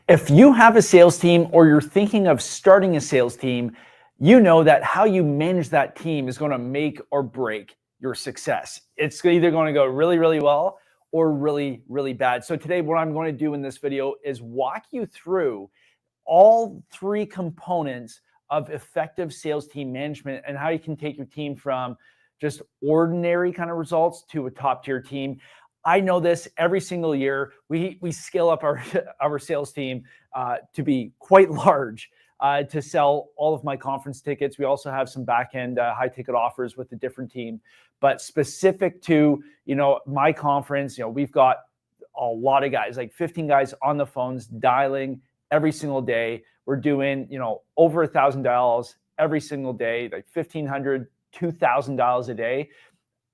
If you have a sales team or you're thinking of starting a sales team, you know that how you manage that team is going to make or break your success. It's either going to go really, really well or really, really bad. So today, what I'm going to do in this video is walk you through all three components of effective sales team management and how you can take your team from just ordinary kind of results to a top tier team. I know this every single year. We scale up our sales team to be quite large to sell all of my conference tickets. We also have some back end high ticket offers with a different team, but specific to my conference, we've got a lot of guys, like 15 guys on the phones dialing every single day. We're doing over $1,000 every single day, like $1,500, $2,000 a day.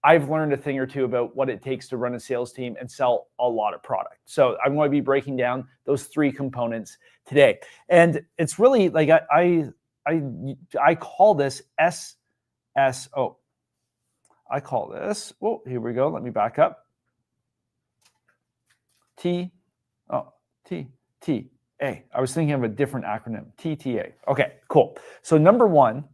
I've learned a thing or two about what it takes to run a sales team and sell a lot of product. So I'm going to be breaking down those three components today. And it's really like I call this SSO. I call this, oh, here we go. Let me back up. TTA. I was thinking of a different acronym, TTA. Okay, cool. So number one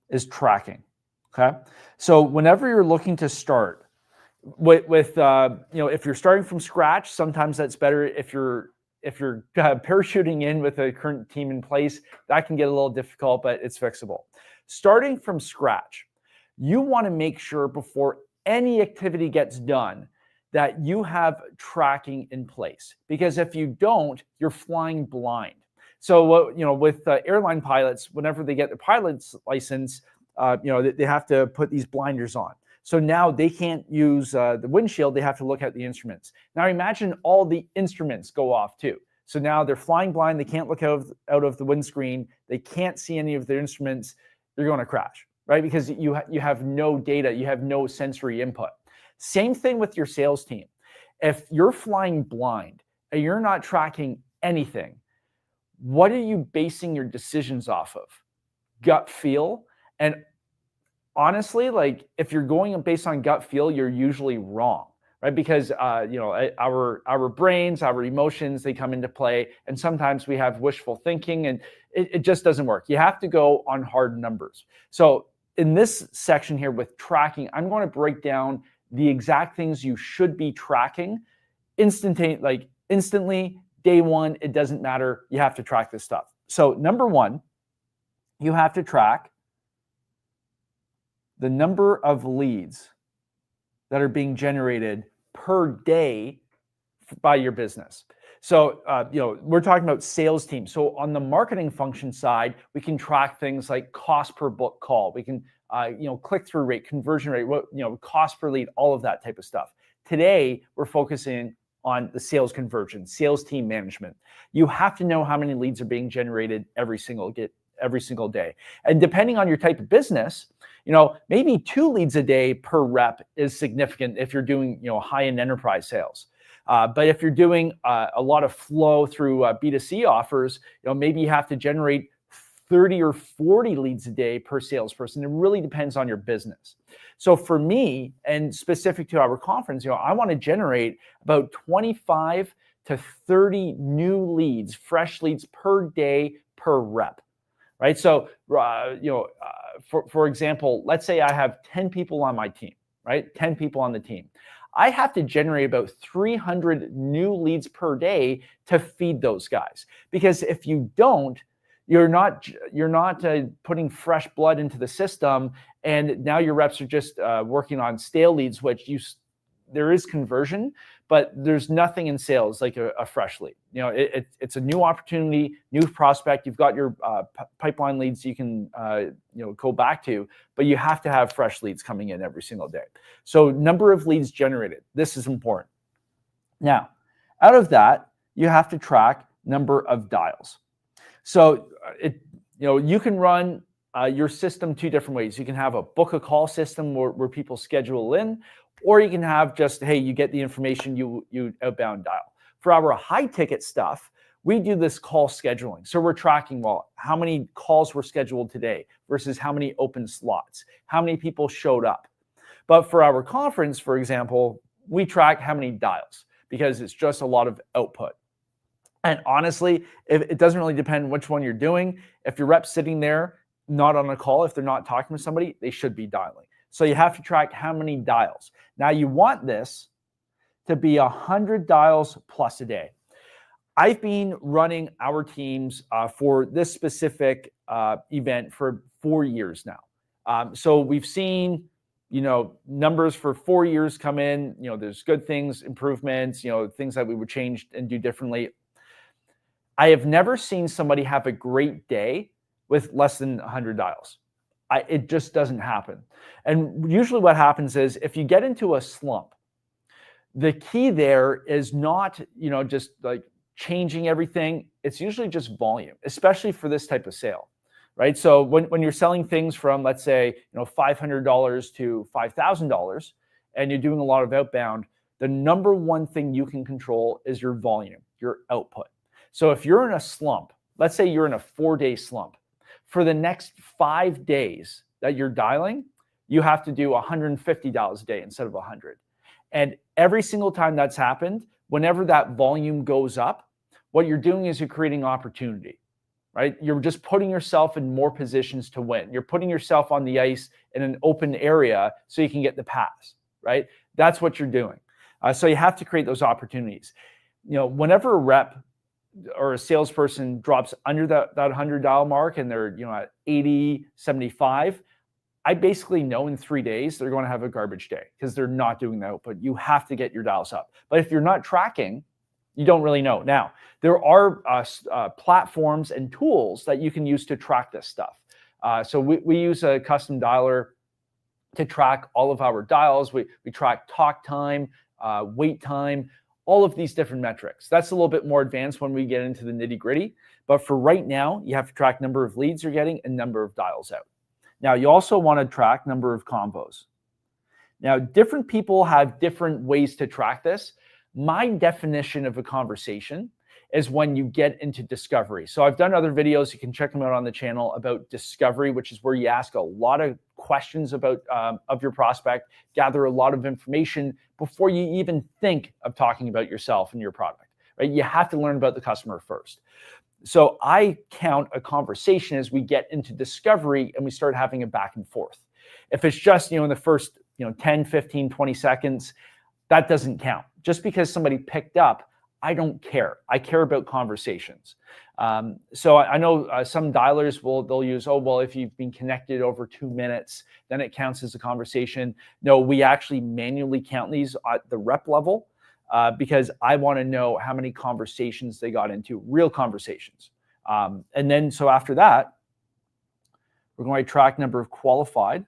is tracking. Okay, so whenever you're looking to start with if you're starting from scratch, sometimes that's better. If you're parachuting in with a current team in place, that can get a little difficult, but it's fixable. Starting from scratch, you want to make sure before any activity gets done that you have tracking in place, because if you don't, you're flying blind. So with airline pilots, whenever they get the pilot's license, they have to put these blinders on. So now they can't use the windshield. They have to look at the instruments. Now imagine all the instruments go off too. So now they're flying blind. They can't look out of the windscreen. They can't see any of their instruments. You're going to crash, right? Because you have no data. You have no sensory input. Same thing with your sales team. If you're flying blind and you're not tracking anything, what are you basing your decisions off of? Gut feel? And honestly, like if you're going based on gut feel, you're usually wrong, right? Because our brains, our emotions, they come into play, and sometimes we have wishful thinking, and it just doesn't work. You have to go on hard numbers. So in this section here with tracking, I'm going to break down the exact things you should be tracking instantly, day one. It doesn't matter. You have to track this stuff. So number one, you have to track the number of leads that are being generated per day by your business. So, we're talking about sales team. So on the marketing function side, we can track things like cost per book call. We can, click-through rate, conversion rate, cost per lead, all of that type of stuff. Today, we're focusing on the sales conversion, sales team management. You have to know how many leads are being generated every single day. And depending on your type of business, maybe 2 leads a day per rep is significant if you're doing, high-end enterprise sales. But if you're doing a lot of flow through B2C offers, maybe you have to generate 30 or 40 leads a day per salesperson. It really depends on your business. So for me, and specific to our conference, I want to generate about 25 to 30 new leads, fresh leads per day per rep. Right. So, for example, let's say I have 10 people on my team, right? 10 people on the team. I have to generate about 300 new leads per day to feed those guys. Because if you don't, you're not putting fresh blood into the system. And now your reps are just working on stale leads, which there is conversion, but there's nothing in sales like a fresh lead. It's a new opportunity, new prospect. You've got your pipeline leads you can go back to, but you have to have fresh leads coming in every single day. So number of leads generated, this is important. Now, out of that, you have to track number of dials. So you can run your system 2 different ways. You can have a book a call system where people schedule in, or you can have just, hey, you get the information, you outbound dial. For our high ticket stuff, we do this call scheduling. So we're tracking, how many calls were scheduled today versus how many open slots, how many people showed up, But for our conference, for example, we track how many dials because it's just a lot of output. And honestly, it doesn't really depend which one you're doing. If your rep's sitting there, not on a call, if they're not talking to somebody, they should be dialing. So you have to track how many dials. Now you want this to be 100 dials plus a day. I've been running our teams for this specific event for 4 years now. So we've seen, numbers for 4 years come in. There's good things, improvements, things that we would change and do differently. I have never seen somebody have a great day with less than 100 dials. It just doesn't happen. And usually what happens is if you get into a slump, the key there is not, just like changing everything. It's usually just volume, especially for this type of sale, right? So when you're selling things from, let's say, $500 to $5,000 and you're doing a lot of outbound, the number one thing you can control is your volume, your output. So if you're in a slump, let's say you're in a 4-day slump, for the next 5 days that you're dialing, you have to do 150 dials a day instead of 100. And every single time that's happened, whenever that volume goes up, what you're doing is you're creating opportunity, right? You're just putting yourself in more positions to win. You're putting yourself on the ice in an open area so you can get the pass, right? That's what you're doing. So you have to create those opportunities. Whenever a rep or a salesperson drops under that 100 dial mark and they're at 80, 75, I basically know in 3 days they're going to have a garbage day because they're not doing the output. You have to get your dials up. But if you're not tracking, you don't really know. Now, there are platforms and tools that you can use to track this stuff. So we use a custom dialer to track all of our dials. We track talk time, wait time, all of these different metrics. That's a little bit more advanced when we get into the nitty gritty. But for right now, you have to track number of leads you're getting and number of dials out. Now, you also want to track number of combos. Now, different people have different ways to track this. My definition of a conversation is when you get into discovery. So I've done other videos, you can check them out on the channel, about discovery, which is where you ask a lot of questions about of your prospect, gather a lot of information before you even think of talking about yourself and your product, right? You have to learn about the customer first. So I count a conversation as we get into discovery and we start having a back and forth. If it's just, in the first, 10, 15, 20 seconds, that doesn't count. Just because somebody picked up, I don't care. I care about conversations. So I know some dialers they'll use, if you've been connected over 2 minutes, then it counts as a conversation. No, we actually manually count these at the rep level because I want to know how many conversations they got into, real conversations. And then, so after that, we're going to track number of qualified.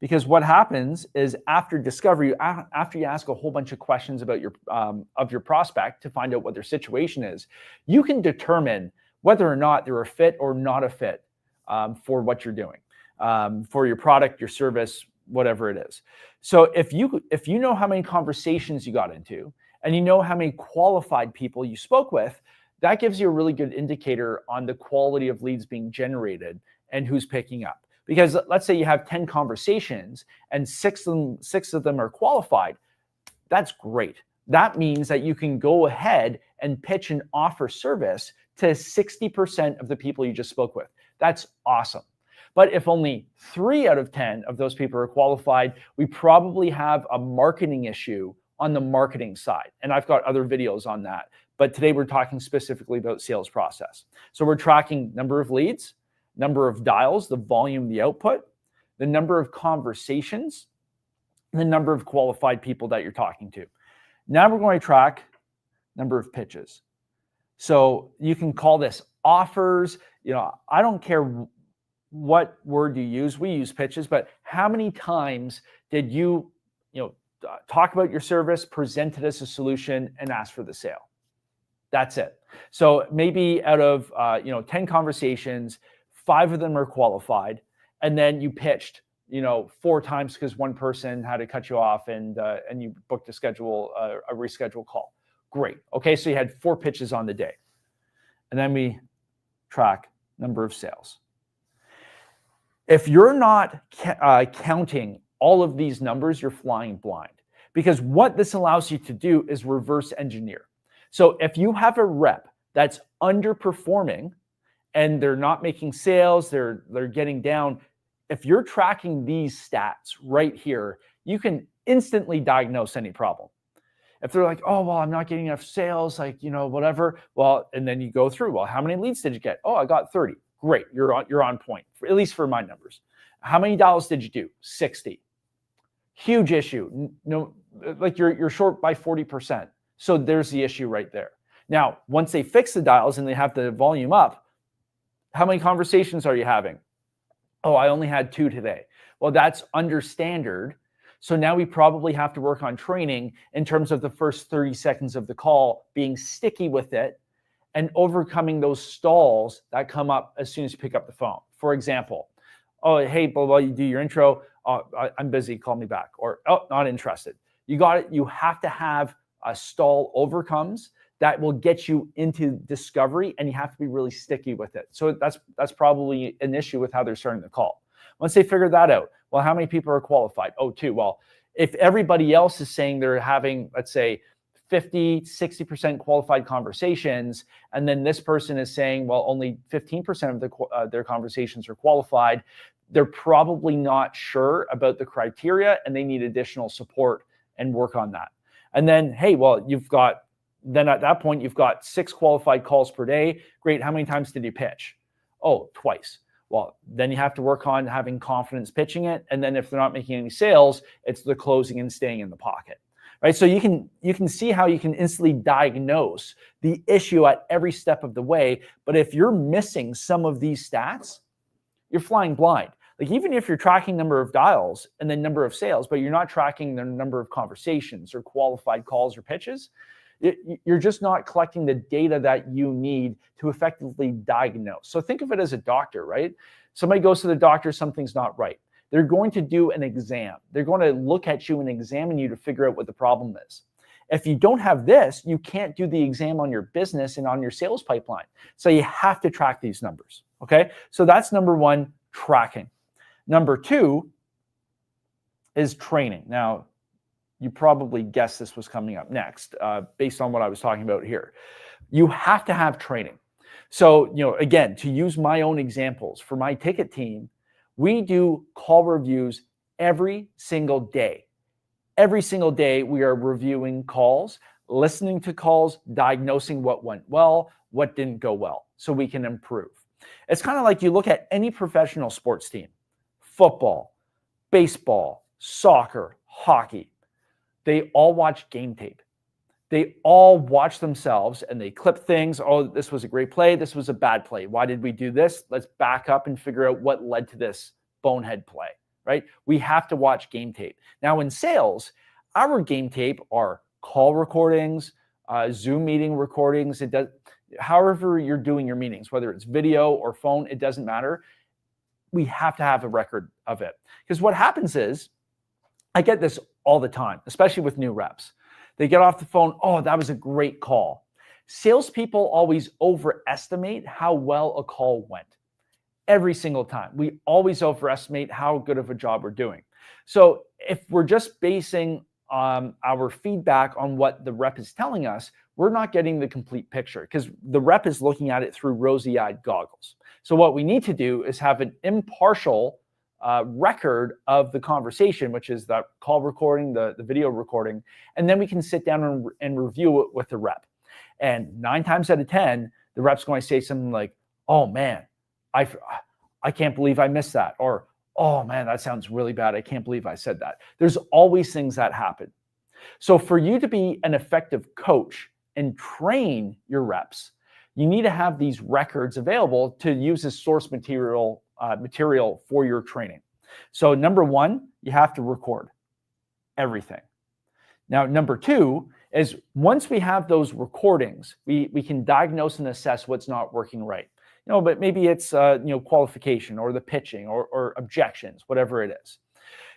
Because what happens is after discovery, after you ask a whole bunch of questions about your prospect to find out what their situation is, you can determine whether or not they're a fit or not a fit for what you're doing, for your product, your service, whatever it is. So if you know how many conversations you got into and you know how many qualified people you spoke with, that gives you a really good indicator on the quality of leads being generated and who's picking up. Because let's say you have 10 conversations and six of them are qualified. That's great. That means that you can go ahead and pitch an offer service to 60% of the people you just spoke with. That's awesome. But if only 3 out of 10 of those people are qualified, we probably have a marketing issue on the marketing side. And I've got other videos on that. But today we're talking specifically about sales process. So we're tracking number of leads, number of dials, the volume, the output, the number of conversations, and the number of qualified people that you're talking to. Now we're going to track number of pitches. So you can call this offers. I don't care what word you use. We use pitches, but how many times did you, talk about your service, present it as a solution, and ask for the sale? That's it. So maybe out of 10 conversations, 5 of them are qualified, and then you pitched, 4 times because one person had to cut you off, and you booked a reschedule call. Great. Okay, so you had 4 pitches on the day, and then we track number of sales. If you're not counting all of these numbers, you're flying blind. Because what this allows you to do is reverse engineer. So if you have a rep that's underperforming and they're not making sales, they're getting down, if you're tracking these stats right here, you can instantly diagnose any problem. If they're like, oh, well, I'm not getting enough sales, like, whatever. Well, and then you go through, well, how many leads did you get? Oh, I got 30. Great. You're on point, at least for my numbers. How many dials did you do? 60. Huge issue. No, like you're short by 40%. So there's the issue right there. Now, once they fix the dials and they have the volume up, how many conversations are you having? Oh, I only had 2 today. Well, that's under standard. So now we probably have to work on training in terms of the first 30 seconds of the call, being sticky with it and overcoming those stalls that come up as soon as you pick up the phone. For example, oh, hey, blah, blah, you do your intro. Oh, I'm busy, call me back. Or, oh, not interested. You got it. You have to have a stall overcomes that will get you into discovery, and you have to be really sticky with it. So that's probably an issue with how they're starting the call. Once they figure that out, well, how many people are qualified? Oh, 2. Well, if everybody else is saying they're having, let's say, 50, 60% qualified conversations, and then this person is saying, well, only 15% of their conversations are qualified, they're probably not sure about the criteria, and they need additional support and work on that. And then, hey, well, then at that point, you've got 6 qualified calls per day. Great. How many times did you pitch? Oh, twice. Well, then you have to work on having confidence pitching it. And then if they're not making any sales, it's the closing and staying in the pocket, right? So you can see how you can instantly diagnose the issue at every step of the way. But if you're missing some of these stats, you're flying blind. Like even if you're tracking number of dials and then number of sales, but you're not tracking the number of conversations or qualified calls or pitches, you're just not collecting the data that you need to effectively diagnose. So think of it as a doctor, right? Somebody goes to the doctor, something's not right. They're going to do an exam. They're going to look at you and examine you to figure out what the problem is. If you don't have this, you can't do the exam on your business and on your sales pipeline. So you have to track these numbers, okay? So that's number 1, tracking. Number 2 is training. Now, you probably guessed this was coming up next based on what I was talking about here. You have to have training. So, again, to use my own examples, for my ticket team, we do call reviews every single day. Every single day, we are reviewing calls, listening to calls, diagnosing what went well, what didn't go well, so we can improve. It's kind of like you look at any professional sports team, football, baseball, soccer, hockey. They all watch game tape. They all watch themselves and they clip things. Oh, this was a great play. This was a bad play. Why did we do this? Let's back up and figure out what led to this bonehead play, right? We have to watch game tape. Now in sales, our game tape are call recordings, Zoom meeting recordings. However you're doing your meetings, whether it's video or phone, it doesn't matter. We have to have a record of it. Because what happens is, I get this all the time, especially with new reps. They get off the phone, oh, that was a great call. Salespeople always overestimate how well a call went. Every single time. We always overestimate how good of a job we're doing. So if we're just basing our feedback on what the rep is telling us, we're not getting the complete picture because the rep is looking at it through rosy-eyed goggles. So what we need to do is have an impartial record of the conversation, which is the call recording, the video recording, and then we can sit down and review it with the rep. And 9 times out of 10, the rep's going to say something like, oh man, I can't believe I missed that. Or, oh man, that sounds really bad. I can't believe I said that. There's always things that happen. So for you to be an effective coach and train your reps, you need to have these records available to use as source material for your training. So number 1, you have to record everything. Now, number 2 is once we have those recordings, we can diagnose and assess what's not working right. But maybe it's qualification or the pitching or objections, whatever it is.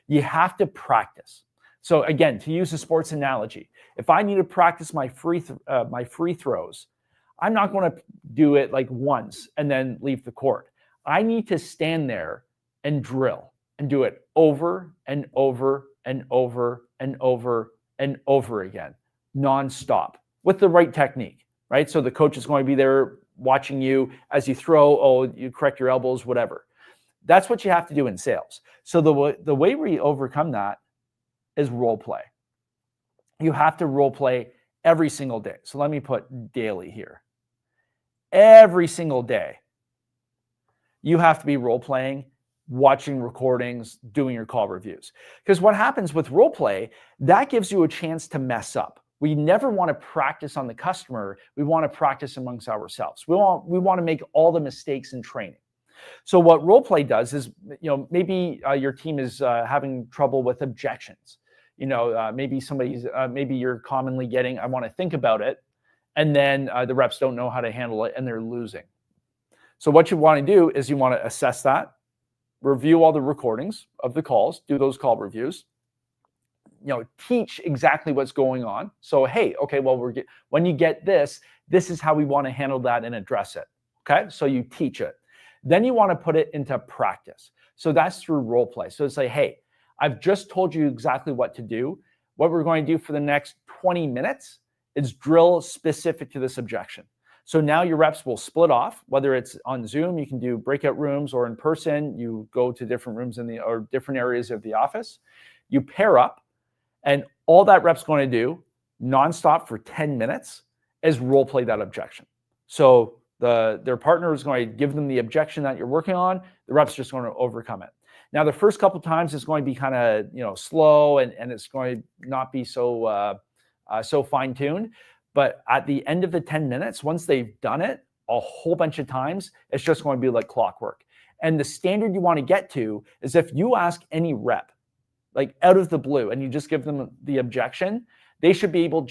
You have to practice. So again, to use a sports analogy, if I need to practice my free throws, I'm not going to do it like once and then leave the court. I need to stand there and drill. and do it over and over and over and over and over again, nonstop, with the right technique, right? So the coach is going to be there watching you as you throw, you correct your elbows, whatever. That's what you have to do in sales. So the way we overcome that is role play. You have to role play every single day. So let me put daily here. Every single day, you have to be role playing, watching recordings, doing your call reviews. Because what happens with role play, that gives you a chance to mess up. We never want to practice on the customer. We want to practice amongst ourselves. We want to make all the mistakes in training. So what role play does is, maybe your team is having trouble with objections. Maybe you're commonly getting, I want to think about it. And then the reps don't know how to handle it and they're losing. So what you want to do is you want to assess that, review all the recordings of the calls, do those call reviews, teach exactly what's going on. So, hey, okay, well, when you get this is how we want to handle that and address it. Okay, so you teach it. Then you want to put it into practice. So that's through role play. So it's like, hey, I've just told you exactly what to do. What we're going to do for the next 20 minutes is drill specific to this objection. So now your reps will split off, whether it's on Zoom, you can do breakout rooms, or in person, you go to different rooms or different areas of the office. You pair up, and all that rep's going to do nonstop for 10 minutes is role play that objection. So their partner is going to give them the objection that you're working on. The rep's just going to overcome it. Now, the first couple times it's going to be kind of slow, and it's going to not be so fine-tuned. But at the end of the 10 minutes, once they've done it a whole bunch of times, it's just going to be like clockwork. And the standard you want to get to is if you ask any rep, like out of the blue, and you just give them the objection, they should be able to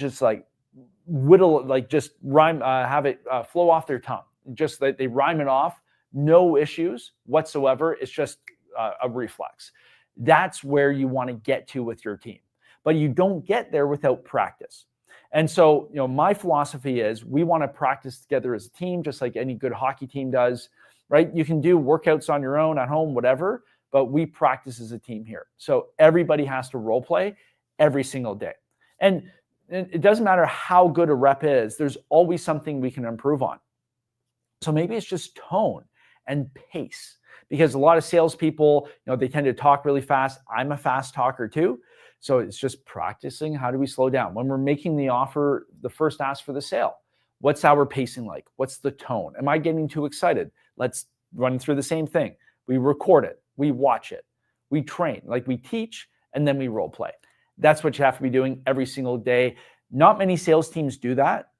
just rhyme, have it flow off their tongue. Just that they rhyme it off, no issues whatsoever. It's just a reflex. That's where you want to get to with your team. But you don't get there without practice. And so, my philosophy is we want to practice together as a team, just like any good hockey team does, right? You can do workouts on your own at home, whatever, but we practice as a team here. So everybody has to role play every single day. And it doesn't matter how good a rep is, there's always something we can improve on. So maybe it's just tone and pace, because a lot of salespeople, they tend to talk really fast. I'm a fast talker too. So it's just practicing. How do we slow down? When we're making the offer, the first ask for the sale, what's our pacing like? What's the tone? Am I getting too excited? Let's run through the same thing. We record it. We watch it. We train, like we teach, and then we role play. That's what you have to be doing every single day. Not many sales teams do that.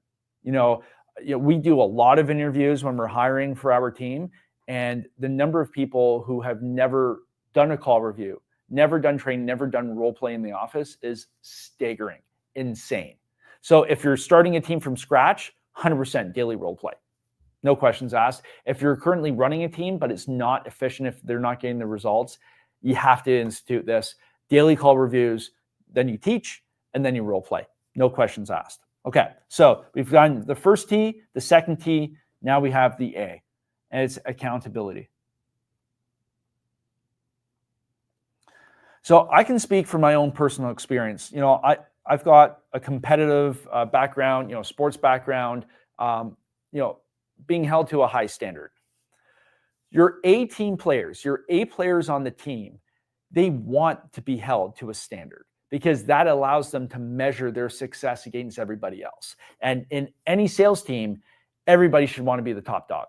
We do a lot of interviews when we're hiring for our team, and the number of people who have never done a call review, never done training, never done role play in the office is staggering, insane. So if you're starting a team from scratch, 100% daily role play. No questions asked. If you're currently running a team, but it's not efficient, if they're not getting the results, you have to institute this. Daily call reviews, then you teach, and then you role play. No questions asked. Okay, so we've done the first T, the second T, now we have the A, and it's accountability. So I can speak from my own personal experience. I've got a competitive background, sports background, being held to a high standard. Your A team players, your A players on the team, they want to be held to a standard because that allows them to measure their success against everybody else. And in any sales team, everybody should want to be the top dog.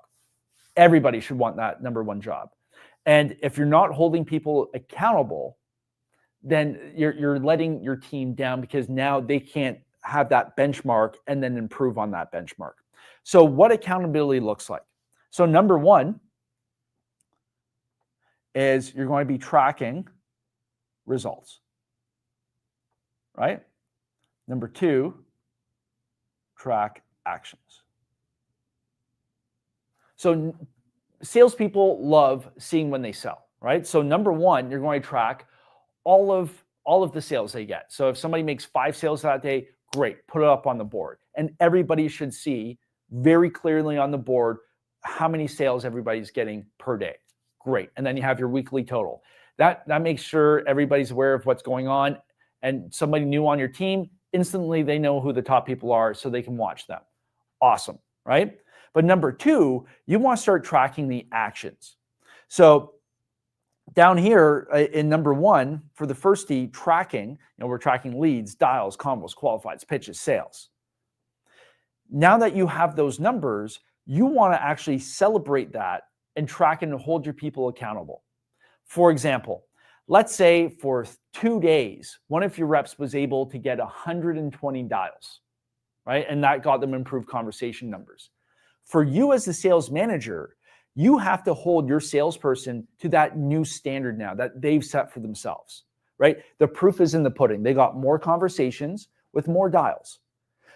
Everybody should want that number one job. And if you're not holding people accountable, then you're letting your team down because now they can't have that benchmark and then improve on that benchmark. So what accountability looks like. So number one is you're going to be tracking results, right? Number two, track actions. So salespeople love seeing when they sell, right? So number one, you're going to track all of the sales they get. So if somebody makes 5 sales that day, great, put it up on the board. And everybody should see very clearly on the board how many sales everybody's getting per day. Great. And then you have your weekly total. That makes sure everybody's aware of what's going on, and somebody new on your team, instantly they know who the top people are so they can watch them. Awesome, right? But number two, you want to start tracking the actions. So down here in number one, for the first T, tracking, we're tracking leads, dials, convos, qualifieds, pitches, sales. Now that you have those numbers, you want to actually celebrate that and track and hold your people accountable. For example, let's say for 2 days, one of your reps was able to get 120 dials, right? And that got them improved conversation numbers. For you as the sales manager, you have to hold your salesperson to that new standard now that they've set for themselves, right? The proof is in the pudding. They got more conversations with more dials.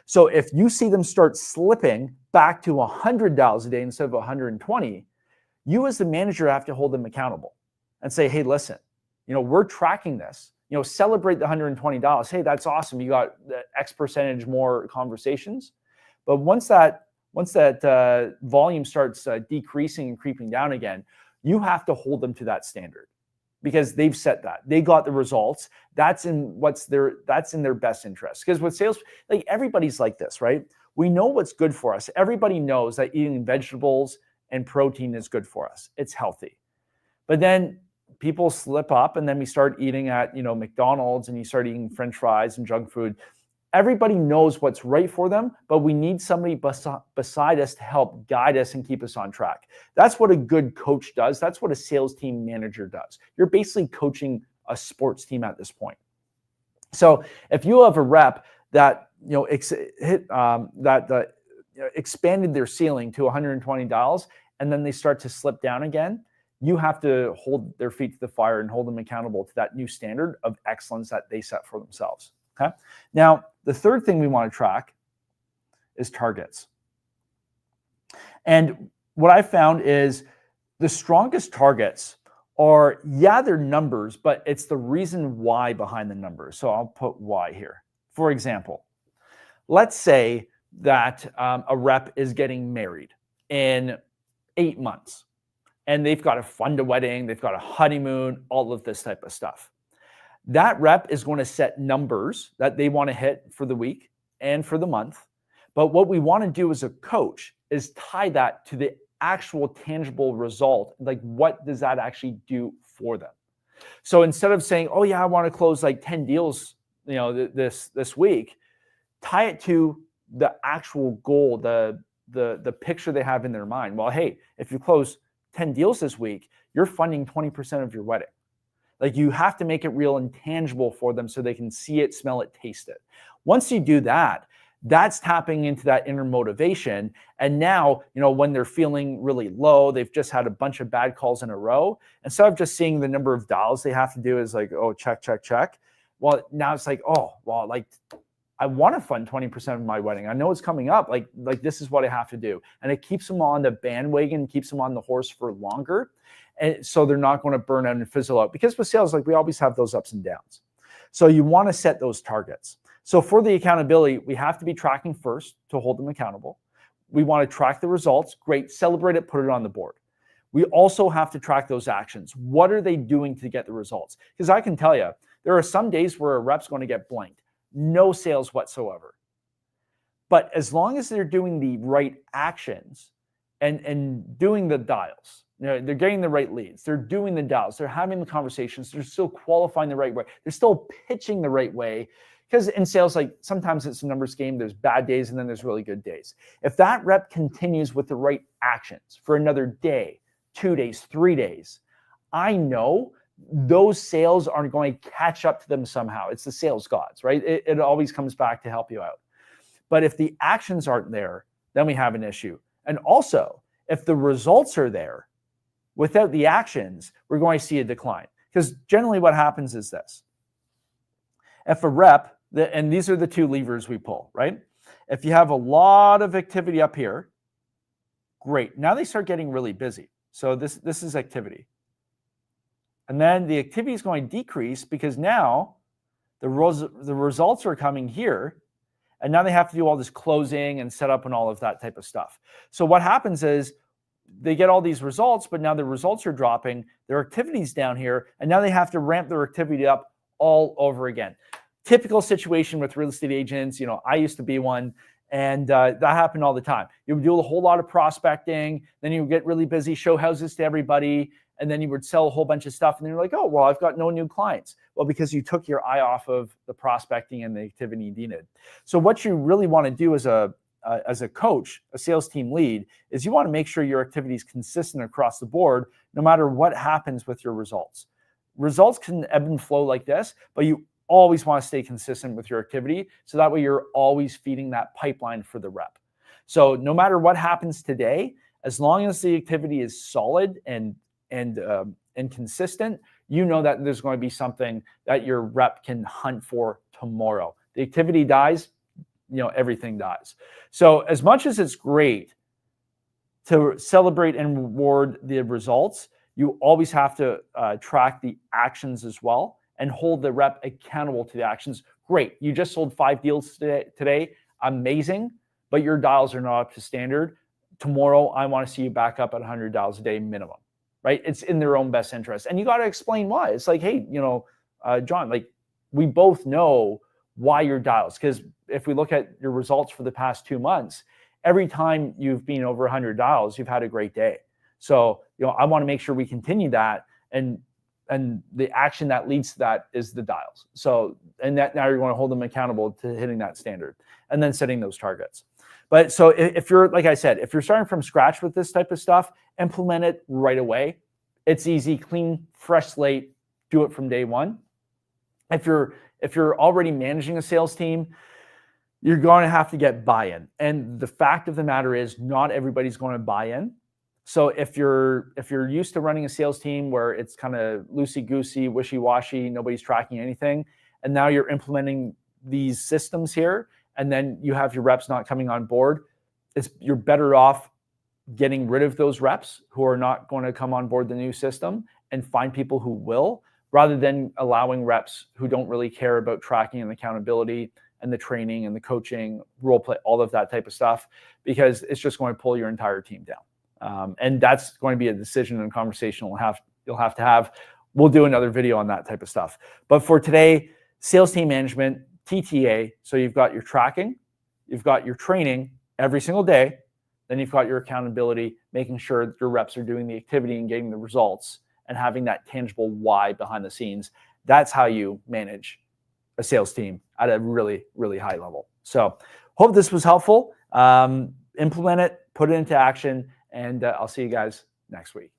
So if you see them start slipping back to 100 dials a day instead of 120, you as the manager have to hold them accountable and say, hey, listen, we're tracking this, celebrate the 120 dials. Hey, that's awesome. You got the X percentage more conversations. But once that volume starts decreasing and creeping down again, you have to hold them to that standard because they've set that. They got the results. That's in their best interest. Because with sales, like everybody's like this, right? We know what's good for us. Everybody knows that eating vegetables and protein is good for us. It's healthy. But then people slip up and then we start eating at, McDonald's, and you start eating French fries and junk food. Everybody knows what's right for them, but we need somebody beside us to help guide us and keep us on track. That's what a good coach does. That's what a sales team manager does. You're basically coaching a sports team at this point. So if you have a rep that expanded their ceiling to 120 dials and then they start to slip down again, you have to hold their feet to the fire and hold them accountable to that new standard of excellence that they set for themselves. Okay. Now, the third thing we want to track is targets. And what I found is the strongest targets are, they're numbers, but it's the reason why behind the numbers. So I'll put why here. For example, let's say that a rep is getting married in 8 months and they've got to fund a wedding, they've got a honeymoon, all of this type of stuff. That rep is going to set numbers that they want to hit for the week and for the month. But what we want to do as a coach is tie that to the actual tangible result. Like, what does that actually do for them? So instead of saying, oh yeah, I want to close like 10 deals, this week, tie it to the actual goal, the picture they have in their mind. Well, hey, if you close 10 deals this week, you're funding 20% of your wedding. Like, you have to make it real and tangible for them so they can see it, smell it, taste it. Once you do that, that's tapping into that inner motivation. And now, when they're feeling really low, they've just had a bunch of bad calls in a row. Instead of just seeing the number of dials they have to do is like, oh, check, check, check. Well, now it's like, oh, well, like, I want to fund 20% of my wedding. I know it's coming up. Like this is what I have to do. And it keeps them on the bandwagon, keeps them on the horse for longer. And so they're not going to burn out and fizzle out. Because with sales, like, we always have those ups and downs. So you want to set those targets. So for the accountability, we have to be tracking first to hold them accountable. We want to track the results. Great. Celebrate it. Put it on the board. We also have to track those actions. What are they doing to get the results? Because I can tell you, there are some days where a rep's going to get blanked. No sales whatsoever. But as long as they're doing the right actions and doing the dials, they're getting the right leads, they're doing the dials, they're having the conversations, they're still qualifying the right way, they're still pitching the right way. Because in sales, like, sometimes it's a numbers game, there's bad days and then there's really good days. If that rep continues with the right actions for another day, 2 days, 3 days, I know those sales are going to catch up to them somehow. It's the sales gods, right? It always comes back to help you out. But if the actions aren't there, then we have an issue. And also, if the results are there without the actions, we're going to see a decline. Because generally what happens is this. If a rep, and these are the two levers we pull, right? If you have a lot of activity up here, great. Now they start getting really busy. So this is activity. And then the activity is going to decrease because now the results are coming here. And now they have to do all this closing and setup and all of that type of stuff. So what happens is they get all these results, but now the results are dropping, their activity's down here, and now they have to ramp their activity up all over again. Typical situation with real estate agents. I used to be one, and that happened all the time. You would do a whole lot of prospecting, then you would get really busy, show houses to everybody, and then you would sell a whole bunch of stuff, and then you're like, oh, well, I've got no new clients. Well, because you took your eye off of the prospecting and the activity you needed. So what you really want to do as a coach, a sales team lead, is you want to make sure your activity is consistent across the board, no matter what happens with your results. Results can ebb and flow like this, but you always want to stay consistent with your activity, so that way you're always feeding that pipeline for the rep. So no matter what happens today, as long as the activity is solid and consistent, you know that there's going to be something that your rep can hunt for tomorrow. The activity dies, everything dies. So as much as it's great to celebrate and reward the results, you always have to track the actions as well and hold the rep accountable to the actions. Great, you just sold 5 deals today, amazing, but your dials are not up to standard. Tomorrow, I want to see you back up at 100 dials a day minimum, right? It's in their own best interest. And you got to explain why. It's like, hey, John, like, we both know why your dials, because if we look at your results for the past 2 months, every time you've been over 100 dials, you've had a great day. So, I want to make sure we continue that, and the action that leads to that is the dials. So, and that now you're going to hold them accountable to hitting that standard and then setting those targets. But so if you're, like I said, if you're starting from scratch with this type of stuff, implement it right away. It's easy, clean, fresh slate, do it from day one. If you're already managing a sales team, you're going to have to get buy-in. And the fact of the matter is, not everybody's going to buy in. So if you're used to running a sales team where it's kind of loosey-goosey, wishy-washy, nobody's tracking anything, and now you're implementing these systems here, and then you have your reps not coming on board, you're better off getting rid of those reps who are not going to come on board the new system and find people who will, rather than allowing reps who don't really care about tracking and accountability and the training and the coaching, role play, all of that type of stuff, because it's just going to pull your entire team down. And that's going to be a decision and conversation you'll have to have. We'll do another video on that type of stuff. But for today, sales team management, TTA, so you've got your tracking, you've got your training every single day, then you've got your accountability, making sure that your reps are doing the activity and getting the results and having that tangible why behind the scenes. That's how you manage a sales team at a really, really high level. So hope this was helpful. Implement it, put it into action, and I'll see you guys next week.